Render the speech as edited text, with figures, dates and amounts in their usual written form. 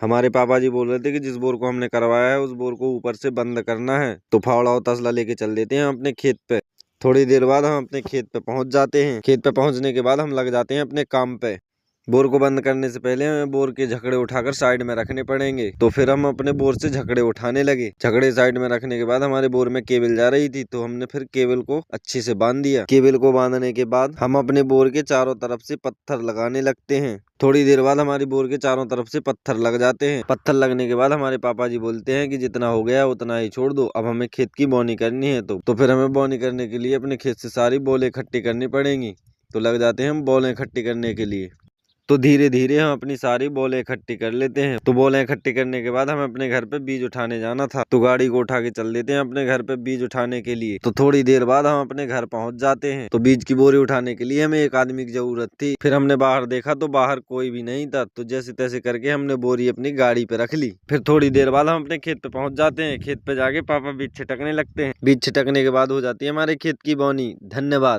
हमारे पापा जी बोल रहे थे कि जिस बोर को हमने करवाया है उस बोर को ऊपर से बंद करना है। तो फावड़ा और तसला लेके चल देते हैं अपने खेत पे। थोड़ी देर बाद हम अपने खेत पे पहुंच जाते हैं। खेत पे पहुंचने के बाद हम लग जाते हैं अपने काम पे। बोर को बंद करने से पहले हमें बोर के झकड़े उठाकर साइड में रखने पड़ेंगे। तो फिर हम अपने बोर से झकड़े उठाने लगे। झकड़े साइड में रखने के बाद हमारे बोर में केबल जा रही थी, तो हमने फिर केबल को अच्छे से बांध दिया। केबल को बांधने के बाद हम अपने बोर के चारों तरफ से पत्थर लगाने लगते हैं। थोड़ी देर बाद हमारी बोर के चारों तरफ से पत्थर लग जाते हैं। पत्थर लगने के बाद हमारे पापा जी बोलते हैं कि जितना हो गया उतना ही छोड़ दो, अब हमें खेत की बोनी करनी है। तो फिर हमें बोनी करने के लिए अपने खेत से सारी बोले इकट्ठी करनी पड़ेंगी। तो लग जाते हैं हम बोले इकट्ठी करने के लिए। तो धीरे धीरे हम अपनी सारी बोलें इकट्ठी कर लेते हैं। तो बोलें इकट्ठी करने के बाद हमें अपने घर पे बीज उठाने जाना था, तो गाड़ी को उठा के चल देते हैं अपने घर पे बीज उठाने के लिए। तो थोड़ी देर बाद हम अपने घर पहुंच जाते हैं। तो बीज की बोरी उठाने के लिए हमें एक आदमी की जरूरत थी। फिर हमने बाहर देखा तो बाहर कोई भी नहीं था। तो जैसे तैसे करके हमने बोरी अपनी गाड़ी पे रख ली। फिर थोड़ी देर बाद हम अपने खेत पे पहुंच जाते हैं। खेत पे जाके पापा बीज छिटकने लगते हैं। बीज छिटकने के बाद हो जाती है हमारे खेत की बोनी। धन्यवाद।